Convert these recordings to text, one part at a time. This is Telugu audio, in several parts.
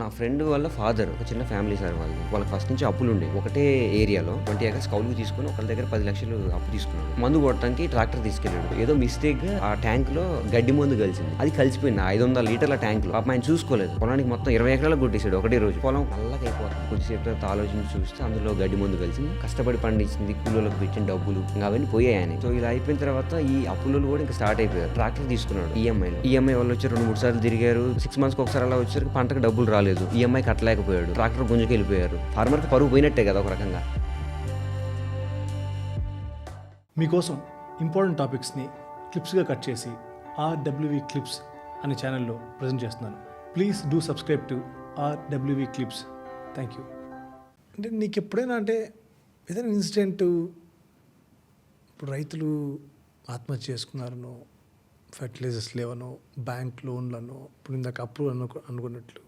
నా ఫ్రెండ్ వాళ్ళ ఫాదర్ ఒక చిన్న ఫ్యామిలీ సార్ వాళ్ళకి ఫస్ట్ నుంచి అప్పులు ఉండే ఒకటే ఏరియాలో 20 acres కౌలుకు తీసుకుని ఒకళ్ళ దగ్గర 10 లక్షలు అప్పు తీసుకున్నాడు. మందు కొట్టడానికి ట్రాక్టర్ తీసుకెళ్ళాడు. ఏదో మిస్టేక్ గా ఆ ట్యాంక్ లో గడ్డి మందు కలిసింది. అది కలిసిపోయింది 500 లీటర్ల ట్యాంక్ లో. ఆయన చూసుకోలేదు. పొలానికి మొత్తం 20 ఎకరాలకు కొట్టేశాడు ఒకటే రోజు. పొలం నల్లగా అయిపోతుంది. కొద్దిసేపు తర్వాత ఆలోచించి చూస్తే అందులో గడ్డి మందు కలిసింది. కష్టపడి పండించింది, కూలీలకు పెట్టిన డబ్బులు ఇంకా అవన్నీ పోయాయని. సో ఇలా అయిపోయిన తర్వాత ఈ అప్పులు కూడా ఇంకా స్టార్ట్ అయిపోయారు. ట్రాక్టర్ తీసుకున్నాడు ఈఎంఐ వాళ్ళు వచ్చి 2-3 సార్లు తిరిగారు. 6 months ఒకసారి అలా వచ్చారు. పంటకు డబ్బులు రాలేదు. ఈఎంఐ కట్టలేకపోయాడు. ట్రాక్టర్ గుంజుకు వెళ్ళిపోయారు. ఫార్మర్కి పరుగు పోయినట్టే కదా ఒక రకంగా. మీకోసం ఇంపార్టెంట్ టాపిక్స్ని క్లిప్స్గా కట్ చేసి RWV క్లిప్స్ అనే ఛానల్లో ప్రజెంట్ చేస్తున్నాను. Please do subscribe to RWV clips. Thank you. అంటే నీకు ఎప్పుడైనా అంటే ఏదైనా ఇన్సిడెంట్, ఇప్పుడు రైతులు ఆత్మహత్య చేసుకున్నారనో, ఫెర్టిలైజర్స్ లేవనో, బ్యాంక్ లోన్లను, ఇప్పుడు ఇందాక అప్పు అనుకున్నట్లు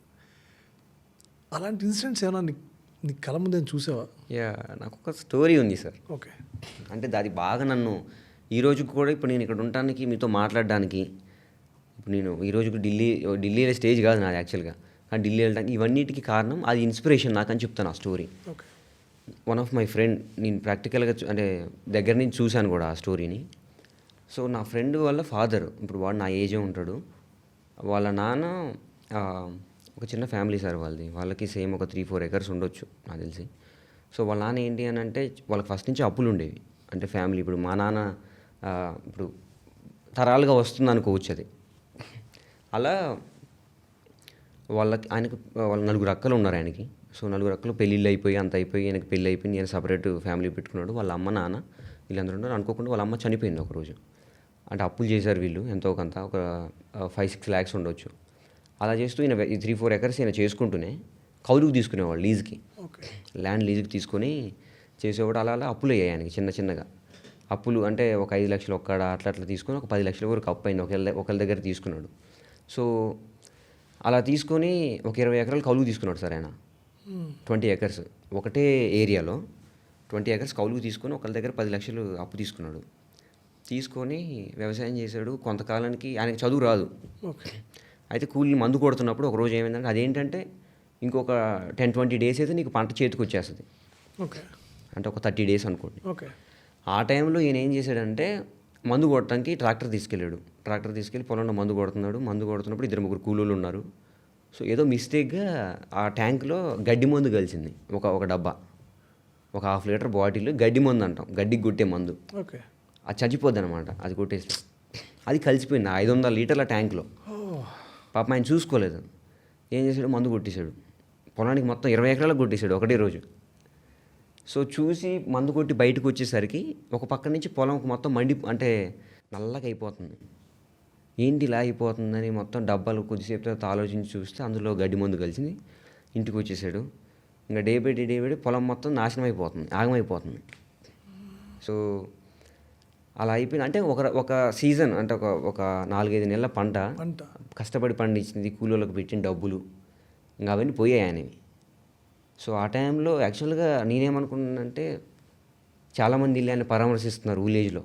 అలాంటి ఇన్సిడెంట్స్ ఏమైనా నీ కళ ముందే చూసావా? నాకు ఒక స్టోరీ ఉంది సార్. ఓకే. అంటే అది బాగా నన్ను ఈ రోజుకి కూడా ఇప్పుడు నేను ఇక్కడ ఉండటానికి, మీతో మాట్లాడడానికి, ఇప్పుడు నేను ఈ రోజుకి ఢిల్లీ స్టేజ్ కాదు నాది యాక్చువల్గా, కానీ ఢిల్లీ వెళ్ళడానికి ఇవన్నిటికీ కారణం అది ఇన్స్పిరేషన్ నాకని చెప్తాను ఆ story. Okay. One of my friend, నేను ప్రాక్టికల్గా అంటే దగ్గర నుంచి చూశాను కూడా ఆ స్టోరీని. సో నా ఫ్రెండ్ వాళ్ళ ఫాదర్, ఇప్పుడు వాడు నా ఏజే ఉంటాడు, వాళ్ళ నాన్న ఒక చిన్న ఫ్యామిలీ సార్ వాళ్ళకి సేమ్ ఒక 3-4 acres ఉండొచ్చు నాకు తెలిసి. సో వాళ్ళ నాన్న ఏంటి అని అంటే వాళ్ళకి ఫస్ట్ నుంచి అప్పులు ఉండేవి. అంటే ఫ్యామిలీ, ఇప్పుడు మా నాన్న ఇప్పుడు తరాలుగా వస్తుంది అనుకోవచ్చు అది. అలా వాళ్ళ 4 అక్కలు ఉన్నారు ఆయనకి. సో 4 అక్కలు పెళ్ళిళ్ళు అయిపోయి అంత అయిపోయి ఆయనకి పెళ్ళి అయిపోయి నేను సపరేట్ ఫ్యామిలీ పెట్టుకున్నాడు. వాళ్ళ అమ్మ నాన్న వీళ్ళందరూ ఉన్నారు. అనుకోకుండా వాళ్ళ అమ్మ చనిపోయింది ఒకరోజు. అంటే అప్పులు చేశారు వీళ్ళు ఎంతో కొంత, ఒక 5-6 lakhs ఉండొచ్చు. అలా చేస్తూ ఈయన 3-4 acres ఈయన చేసుకుంటూనే కౌలుకు తీసుకునేవాడు లీజ్కి. ఓకే. ల్యాండ్ లీజ్కి తీసుకొని చేసేవాడు. అలా అప్పులు అయ్యాయి ఆయనకి చిన్నగా అప్పులు. అంటే ఒక 5 లక్షలు ఒక్కడ అట్లా తీసుకొని ఒక 10 లక్షల వరకు అప్పు అయింది ఒకళ్ళ దగ్గర తీసుకున్నాడు. సో అలా తీసుకొని ఒక 20 ఎకరాలు కౌలుకు తీసుకున్నాడు సార్ ఆయన. 20 acres ఒకటే ఏరియాలో 20 acres కౌలుకు తీసుకొని ఒకళ్ళ దగ్గర 10 లక్షలు అప్పు తీసుకున్నాడు. తీసుకొని వ్యవసాయం చేశాడు. కొంతకాలానికి ఆయనకి చదువు రాదు. ఓకే. అయితే కూలీ మందు కొడుతున్నప్పుడు ఒక రోజు ఏమైందంటే, అదేంటంటే ఇంకొక 10-20 days అయితే నీకు పంట చేతికి వచ్చేస్తుంది. ఓకే. అంటే ఒక 30 days అనుకోండి. ఓకే. ఆ టైంలో ఈయన ఏం చేశాడంటే మందు కొట్టడానికి ట్రాక్టర్ తీసుకెళ్ళాడు. ట్రాక్టర్ తీసుకెళ్ళి పొలంలో మందు కొడుతున్నప్పుడు 2-3 కూలీలు ఉన్నారు. సో ఏదో మిస్టేక్గా ఆ ట్యాంక్లో గడ్డి మందు కలిసింది. ఒక డబ్బా, ఒక 1/2 లీటర్ బాటిల్ గడ్డి మందు అంటాం, గడ్డికి కొట్టే మందు. ఓకే. అది చచ్చిపోద్ది అనమాట. అది కొట్టేసి అది కలిసిపోయింది 500 లీటర్ల ట్యాంక్లో. పాపం ఆయన చూసుకోలేదు. ఏం చేశాడు, మందు కొట్టేశాడు. పొలానికి మొత్తం 20 ఎకరాలకు కొట్టేశాడు ఒకటే రోజు. సో చూసి మందు కొట్టి బయటకు వచ్చేసరికి ఒక పక్క నుంచి పొలం మొత్తం అంటే నల్లగా అయిపోతుంది. ఏంటి ఇలా అయిపోతుందని మొత్తం డబ్బాలు కొద్దిసేపు తర్వాత ఆలోచించి చూస్తే అందులో గడ్డి మందు కలిసింది. ఇంటికి వచ్చేసాడు. ఇంకా డే బై డే పొలం మొత్తం నాశనం అయిపోతుంది, ఆగమైపోతుంది. సో అలా అయిపోయింది. అంటే ఒక సీజన్, అంటే ఒక 4-5 నెలల పంట కష్టపడి పండించింది, కూలీలకు పెట్టిన డబ్బులు ఇంకా అవన్నీ పోయాయి ఆయనవి. సో ఆ టైంలో యాక్చువల్గా నేనేమనుకున్నానంటే, చాలామంది వెళ్ళి ఆయన పరామర్శిస్తున్నారు విలేజ్లో,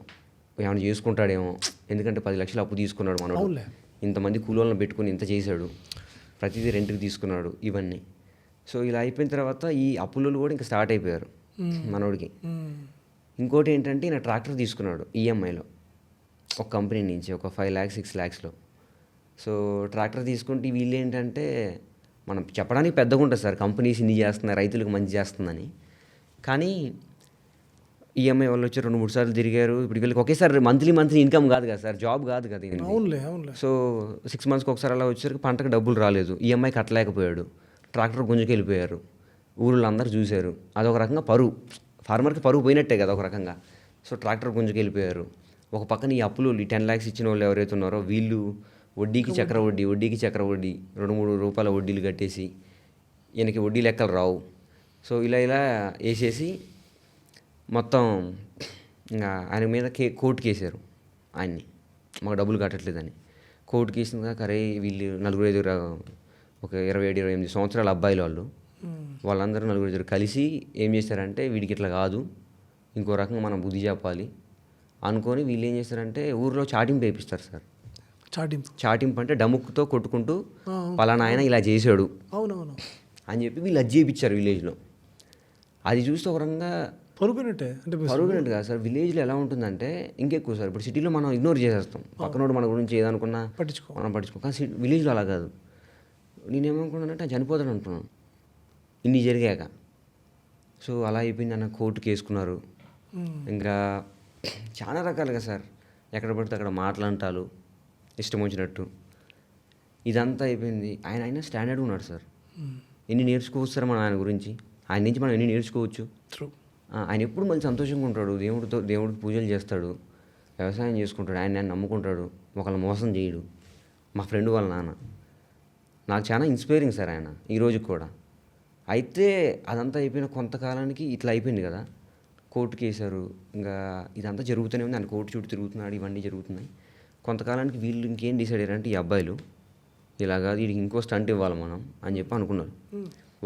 ఏమైనా చేసుకుంటాడేమో, ఎందుకంటే 10 లక్షలు అప్పు తీసుకున్నాడు మనోడు, ఇంతమంది కూలీలను పెట్టుకుని ఇంత చేశాడు, ప్రతిదీ రెంట్కి తీసుకున్నాడు ఇవన్నీ. సో ఇలా అయిపోయిన తర్వాత ఈ అప్పులు కూడా ఇంకా స్టార్ట్ అయిపోయారు మనోడికి. ఇంకోటి ఏంటంటే ఈయన ట్రాక్టర్ తీసుకున్నాడు ఈఎంఐలో ఒక కంపెనీ నుంచి, ఒక 5 lakhs 6 lakhsలో. సో ట్రాక్టర్ తీసుకుంటే వీళ్ళు ఏంటంటే, మనం చెప్పడానికి పెద్దగా ఉంటుంది సార్, కంపెనీస్ ఇన్ని చేస్తున్నాయి, రైతులకు మంచి చేస్తుందని. కానీ ఈఎంఐ వాళ్ళు వచ్చి 2-3 సార్లు తిరిగారు. ఇప్పుడు వీళ్ళకి ఒకేసారి మంత్లీ ఇన్కమ్ కాదు కదా సార్, జాబ్ కాదు కదా ఇది. సో 6 months ఒకసారి అలా వచ్చేసరికి పంటకు డబ్బులు రాలేదు. ఈఎంఐ కట్టలేకపోయాడు. ట్రాక్టర్ గుంజుకు వెళ్ళిపోయారు. ఊళ్ళో అందరూ చూశారు. అదొక రకంగా ఫార్మర్కి పరుగు పోయినట్టే కదా ఒక రకంగా. సో ట్రాక్టర్ గుంజుకు వెళ్ళిపోయారు. ఒక పక్కన ఈ అప్పులు 10 lakhs ఇచ్చిన వాళ్ళు ఎవరైతే ఉన్నారో వీళ్ళు వడ్డీకి చక్రవడ్డీ 2-3 రూపాయల వడ్డీలు కట్టేసి ఈయనకి వడ్డీ లెక్కలు రావు. సో ఇలా వేసేసి మొత్తం ఇంకా ఆయన మీద కోర్టుకి వేసారు ఆయన్ని, మాకు డబ్బులు కట్టట్లేదని. కోర్టుకి వేసిన కరే వీళ్ళు 4-5 ఒక 27-28 సంవత్సరాల అబ్బాయిలు వాళ్ళందరూ 4 కలిసి ఏం చేశారంటే, వీడికి ఇట్లా కాదు, ఇంకో రకంగా మనం బుద్ధి చెప్పాలి అనుకొని వీళ్ళు ఏం చేస్తారంటే ఊర్లో చాటింపు వేయిస్తారు సార్. చాటింపు అంటే డముక్కుతో కొట్టుకుంటూ ఆ, పలానా ఆయన ఇలా చేశాడు అవునవును. అని చెప్పి వీళ్ళు అది చేయించారు విలేజ్లో. అది చూస్తే ఒక రకంగా పరుపునట్టే అంటే పరుగునట్టు కాదు సార్. విలేజ్లో ఎలా ఉంటుందంటే ఇంకెక్కువ సార్. ఇప్పుడు సిటీలో మనం ఇగ్నోర్ చేసేస్తాం, పక్కనోడు మన గురించి ఏదనుకున్నా పట్టించుకో. మనం పట్టించుకో. కానీ విలేజ్లో అలా కాదు. నేనేమనుకున్నానంటే ఆయన చనిపోతాడు అనుకున్నాను ఇన్ని జరిగాక. సో అలా అయిపోయింది అన్న, కోర్టుకి వేసుకున్నారు. ఇంకా చాలా రకాలుగా సార్, ఎక్కడ పడితే అక్కడ మాటలంటాలు ఇష్టం వచ్చినట్టు ఇదంతా అయిపోయింది. ఆయన స్టాండర్డ్గా ఉన్నాడు సార్. ఎన్ని నేర్చుకోవచ్చు సార్ మన ఆయన గురించి, ఆయన నుంచి మనం ఎన్ని నేర్చుకోవచ్చు. ట్రూ. ఆయన ఎప్పుడు మళ్ళీ సంతోషంగా ఉంటాడు, దేవుడికి పూజలు చేస్తాడు, వ్యవసాయం చేసుకుంటాడు, ఆయన నమ్ముకుంటాడు, ఒకళ్ళని మోసం చేయడు. మా ఫ్రెండ్ వాళ్ళ నాన్న నాకు చాలా ఇన్స్పైరింగ్ సార్ ఆయన ఈ రోజుకి కూడా. అయితే అదంతా అయిపోయిన కొంతకాలానికి ఇట్లా అయిపోయింది కదా, కోర్టుకి వేశారు. ఇంకా ఇదంతా జరుగుతూనే ఉంది, ఆయన కోర్టు చుట్టూ తిరుగుతున్నాడు, ఇవన్నీ జరుగుతున్నాయి. కొంతకాలానికి వీళ్ళు ఇంకేం డిసైడ్ అయ్యారంటే, ఈ అబ్బాయిలు ఇలాగా వీడికి ఇంకో స్టంట్ ఇవ్వాలి మనం అని చెప్పి అనుకున్నారు.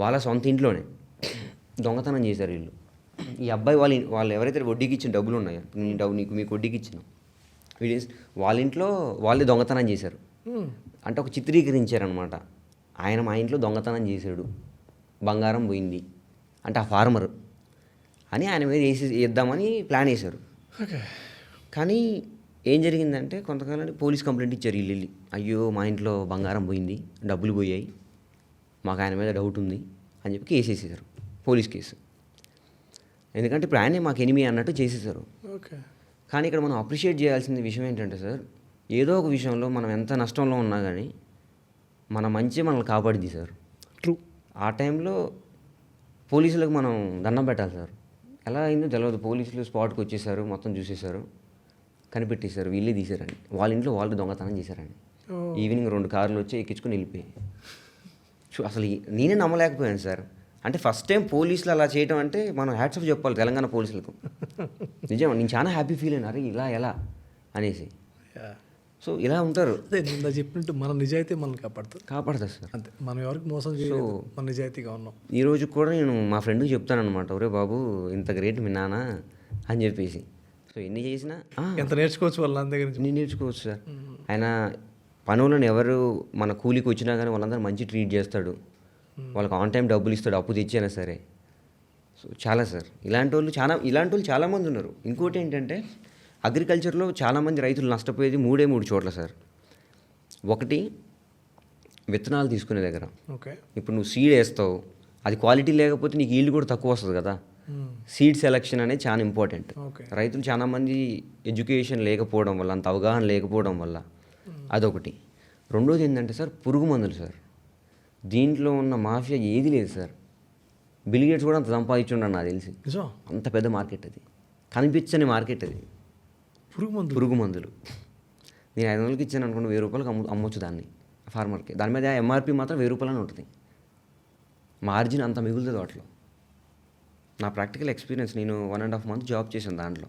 వాళ్ళ సొంత ఇంట్లోనే దొంగతనం చేశారు వీళ్ళు. ఈ అబ్బాయి వాళ్ళు ఎవరైతే వడ్డీకి ఇచ్చిన డబ్బులు ఉన్నాయో, మీకు వడ్డీకి ఇచ్చిన వీళ్ళు వాళ్ళ ఇంట్లో వాళ్ళే దొంగతనం చేశారు. అంటే ఒక చిత్రీకరించారనమాట, ఆయన మా ఇంట్లో దొంగతనం చేశాడు, బంగారం పోయింది అంటే ఆ ఫార్మర్ అని ఆయన మీద వేద్దామని ప్లాన్ వేశారు. కానీ ఏం జరిగిందంటే, కొంతకాలానికి పోలీస్ కంప్లైంట్ ఇచ్చారు వీళ్ళు వెళ్ళి, అయ్యో మా ఇంట్లో బంగారం పోయింది, డబ్బులు పోయాయి, మాకు ఆయన మీద డౌట్ ఉంది అని చెప్పి కేసు వేసేసారు, పోలీస్ కేసు. ఎందుకంటే ఇప్పుడు ఆయనే మాకు ఎనిమి అన్నట్టు చేసేసారు. ఓకే. కానీ ఇక్కడ మనం అప్రిషియేట్ చేయాల్సిన విషయం ఏంటంటే సార్, ఏదో ఒక విషయంలో మనం ఎంత నష్టంలో ఉన్నా కానీ మన మంచి మనల్ని కాపాడింది సార్. ట్రూ. ఆ టైంలో పోలీసులకు మనం దండం పెట్టాలి సార్. ఎలా అయిందో తెలియదు, పోలీసులు స్పాట్కి వచ్చేసారు, మొత్తం చూసేశారు, కనిపెట్టేశారు, వీళ్ళే తీశారండి. వాళ్ళ ఇంట్లో వాళ్ళు దొంగతనం చేశారండి. ఈవినింగ్ 2 కార్లు వచ్చి ఎక్కించుకొని వెళ్ళిపోయి. అసలు నేనే నమ్మలేకపోయాను సార్. అంటే ఫస్ట్ టైం పోలీసులు అలా చేయడం అంటే మనం హ్యాట్స్ ఆఫ్ చెప్పాలి తెలంగాణ పోలీసులకు. నిజం, నేను చాలా హ్యాపీ ఫీల్ అయినా, అరే ఇలా ఎలా అనేసి. సో ఇలా ఉంటారు. అదే నిన్న చెప్పినట్టు మన నిజాయితీ మనల్ని కాపాడుతుంది సార్. అంతే, మనం ఎవరికి మోసం చేయలేదు, మన నిజాయితీగా ఉన్నాం. ఈ రోజు కూడా నేను మా ఫ్రెండ్కి చెప్తానమాట, ఒరే బాబు ఇంత గ్రేట్ మీ నాన్న అని చెప్పేసి. సో ఎన్ని చేసినా ఎంత నేర్చుకోవచ్చు వాళ్ళ దగ్గర నుంచి. నేను నేర్చుకోవచ్చు సార్. ఆయన పనులను ఎవరు మన కూలికి వచ్చినా కానీ వాళ్ళందరూ మంచి ట్రీట్ చేస్తాడు, వాళ్ళకి ఆన్ టైం డబ్బులు ఇస్తాడు, అప్పు తెచ్చైనా సరే. సో చాలా సార్, ఇలాంటి వాళ్ళు చాలామంది ఉన్నారు. ఇంకోటి ఏంటంటే, అగ్రికల్చర్లో చాలామంది రైతులు నష్టపోయేది 3 చోట్ల సార్. ఒకటి, విత్తనాలు తీసుకునే దగ్గర. ఓకే. ఇప్పుడు నువ్వు సీడ్ వేస్తావు, అది క్వాలిటీ లేకపోతే నీకు ఈల్డ్ కూడా తక్కువ వస్తుంది కదా. సీడ్ సెలెక్షన్ అనేది చాలా ఇంపార్టెంట్. రైతులు చాలామంది ఎడ్యుకేషన్ లేకపోవడం వల్ల, అంత అవగాహన లేకపోవడం వల్ల అదొకటి. రెండోది ఏంటంటే సార్, పురుగు మందులు సార్. దీంట్లో ఉన్న మాఫియా ఏది లేదు సార్. బిల్ గేట్స్ కూడా అంత సంపాదించుండడు నాకు తెలిసి. అంత పెద్ద మార్కెట్ అది, కనిపించని మార్కెట్ అది. పురుగు మందులు నేను 500కి ఇచ్చాను అనుకోండి, 1000 రూపాయలకి అమ్మొచ్చు దాన్ని ఫార్మర్కి. దాని మీద ఎంఆర్పి మాత్రం 1000 రూపాయలని ఉంటుంది. మార్జిన్ అంత మిగులుతుంది వాటిలో. నా ప్రాక్టికల్ ఎక్స్పీరియన్స్, నేను 1.5 మంత్ జాబ్ చేశాను దాంట్లో.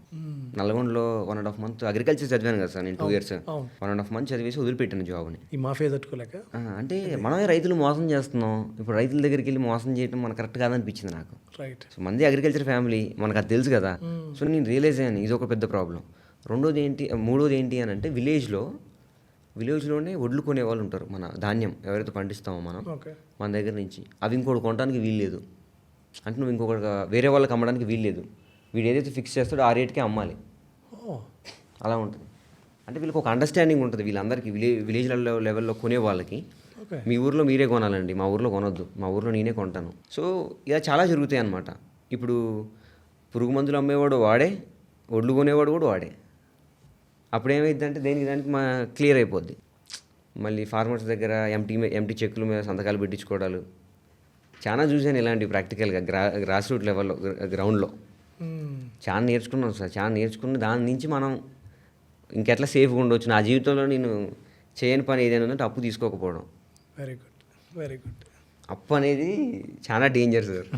నల్గొండలో 1.5 మంత్ అగ్రికల్చర్ చదివాను కదా సార్ నేను. 2 years 1.5 మంత్ చదివేసి వదిలిపెట్టాను జాబ్ని. ఈ మాఫియా తట్టుకోలేక. అంటే మనమే రైతులు మోసం చేస్తున్నాం. ఇప్పుడు రైతుల దగ్గరికి వెళ్ళి మోసం చేయడం మనకు కరెక్ట్ కాదనిపించింది నాకు. రైట్. సో మంది అగ్రికల్చర్ ఫ్యామిలీ, మనకు అది తెలుసు కదా. సో నేను రియలైజ్ అయ్యాను, ఇది ఒక పెద్ద ప్రాబ్లం. మూడోది ఏంటి అని అంటే, విలేజ్లోనే వడ్లు కొనే వాళ్ళు ఉంటారు. మన ధాన్యం ఎవరైతే పండిస్తామో మనం మన దగ్గర నుంచి, అవి ఇంకోటి కొనడానికి వీల్లేదు. అంటే నువ్వు ఇంకొకటి వేరే వాళ్ళకి అమ్మడానికి వీల్లేదు. వీడు ఏదైతే ఫిక్స్ చేస్తాడో ఆ రేట్కే అమ్మాలి. అలా ఉంటుంది. అంటే వీళ్ళకి ఒక అండర్స్టాండింగ్ ఉంటుంది వీళ్ళందరికీ, విలేజ్ లెవెల్లో కొనే వాళ్ళకి. మీ ఊర్లో మీరే కొనాలండి, మా ఊర్లో కొనొద్దు, మా ఊర్లో నేనే కొంటాను. సో ఇలా చాలా జరుగుతాయి అన్నమాట. ఇప్పుడు పురుగు మందులు అమ్మేవాడు వాడే, ఒడ్లు కొనేవాడు కూడా వాడే. అప్పుడు ఏమైందంటే దానికి క్లియర్ అయిపోద్ది. మళ్ళీ ఫార్మర్స్ దగ్గర ఎంటీ చెక్కుల మీద సంతకాలు పెట్టించుకోవడాలు చాలా చూశాను. ఇలాంటివి ప్రాక్టికల్గా గ్రాస్ రూట్ లెవెల్లో, గ్రౌండ్లో చాలా నేర్చుకున్నాం సార్. చాలా నేర్చుకున్న దాని నుంచి మనం ఇంకెట్లా సేఫ్గా ఉండవచ్చు. నా జీవితంలో నేను చేయని పని ఏదైనా ఉందంటే అప్పు తీసుకోకపోవడం. Very good. అప్పు అనేది చాలా డేంజర్ సార్.